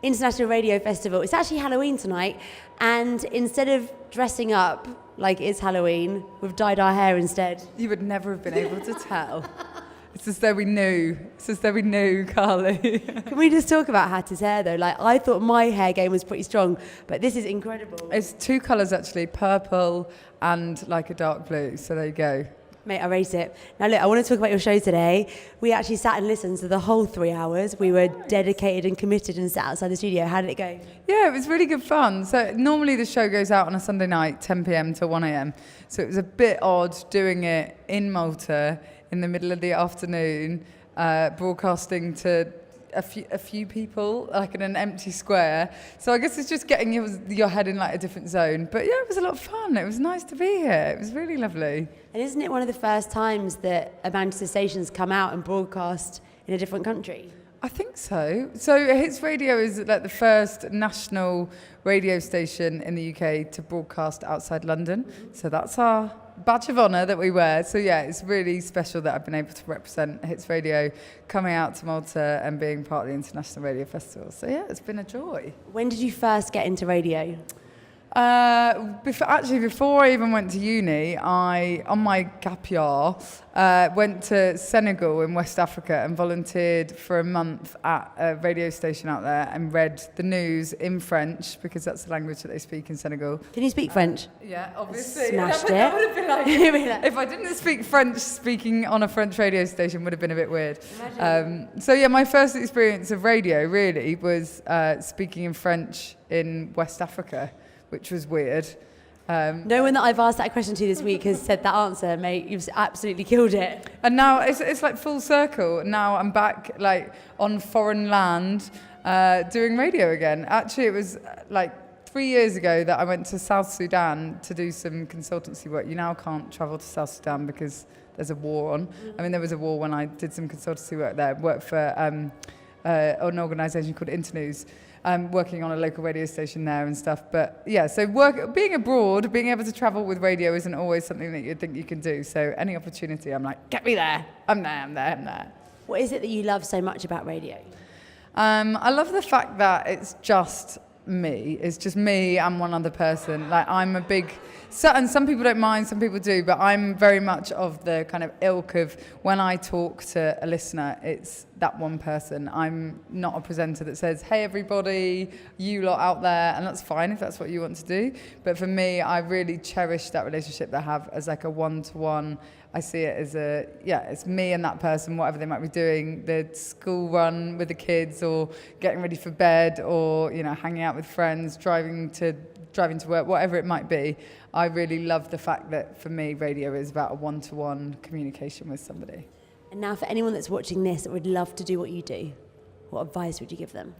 International Radio Festival. It's actually Halloween tonight, and instead of dressing up like it's Halloween, we've dyed our hair instead. You would never have been able to tell. It's as though we knew. It's as though we knew, Carly. Can we just talk about Hattie's hair, though? Like, I thought my hair game was pretty strong, but this is incredible. It's two colours, actually, purple and like a dark blue. So there you go. Mate, I rate it. Now, look, I want to talk about your show today. We actually sat and listened to the whole 3 hours. We were dedicated and committed and sat outside the studio. How did it go? Yeah, it was really good fun. So normally the show goes out on a Sunday night, 10 p.m. to 1 a.m. So it was a bit odd doing it in Malta in the middle of the afternoon, broadcasting to a few people, like in an empty square. So I guess it's just getting your head in like a different zone. But yeah, it was a lot of fun. It was nice to be here. It was really lovely. And isn't it one of the first times that a Manchester station's come out and broadcast in a different country? I think so. So Hits Radio is like the first national radio station in the UK to broadcast outside London. So that's our badge of honour that we wear. So yeah, it's really special that I've been able to represent Hits Radio coming out to Malta and being part of the International Radio Festival. So yeah, it's been a joy. When did you first get into radio? Before I even went to uni, on my gap year, went to Senegal in West Africa and volunteered for a month at a radio station out there and read the news in French, because that's the language that they speak in Senegal. Can you speak French? Yeah, obviously. Smashed that would have been like, if I didn't speak French, speaking on a French radio station would have been a bit weird. So yeah, my first experience of radio really was speaking in French in West Africa, which was weird. No one that I've asked that question to this week has said that answer, mate. You've absolutely killed it. And now it's like full circle. Now I'm back like on foreign land doing radio again. Actually, it was like 3 years ago that I went to South Sudan to do some consultancy work. You now can't travel to South Sudan because there's a war on. I mean, there was a war when I did some consultancy work there. Worked for an organisation called Internews. Working on a local radio station there and stuff. But yeah, so being abroad, being able to travel with radio isn't always something that you think you can do. So any opportunity, I'm like, get me there. I'm there. What is it that you love so much about radio? I love the fact that it's just me. It's just me and one other person. Like I'm a big... and some people don't mind, some people do, but I'm very much of the kind of ilk of when I talk to a listener, it's that one person. I'm not a presenter that says, hey everybody, you lot out there, and that's fine if that's what you want to do. But for me, I really cherish that relationship that I have as like a one-to-one. I see it as it's me and that person, whatever they might be doing, the school run with the kids or getting ready for bed or, you know, hanging out with friends, driving to work, whatever it might be. I really love the fact that for me, radio is about a one-to-one communication with somebody. And now for anyone that's watching this that would love to do what you do, what advice would you give them?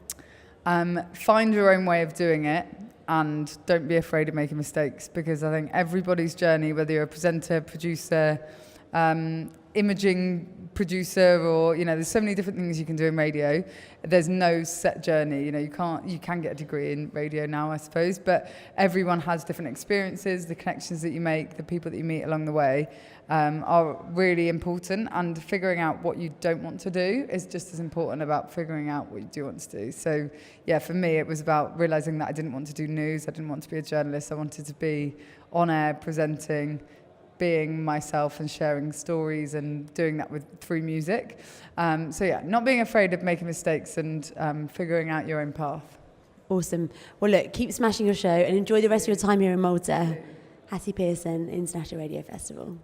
Find your own way of doing it and don't be afraid of making mistakes, because I think everybody's journey, whether you're a presenter, producer, imaging producer, or, you know, there's so many different things you can do in radio. There's no set journey. You know, you can get a degree in radio now, I suppose, but everyone has different experiences. The connections that you make, the people that you meet along the way are really important, and figuring out what you don't want to do is just as important about figuring out what you do want to do. So yeah, for me, it was about realizing that I didn't want to do news. I didn't want to be a journalist. I wanted to be on air presenting, being myself and sharing stories and doing that through music. So yeah, not being afraid of making mistakes and figuring out your own path. Awesome. Well, look, keep smashing your show and enjoy the rest of your time here in Malta. Hattie Pearson, International Radio Festival.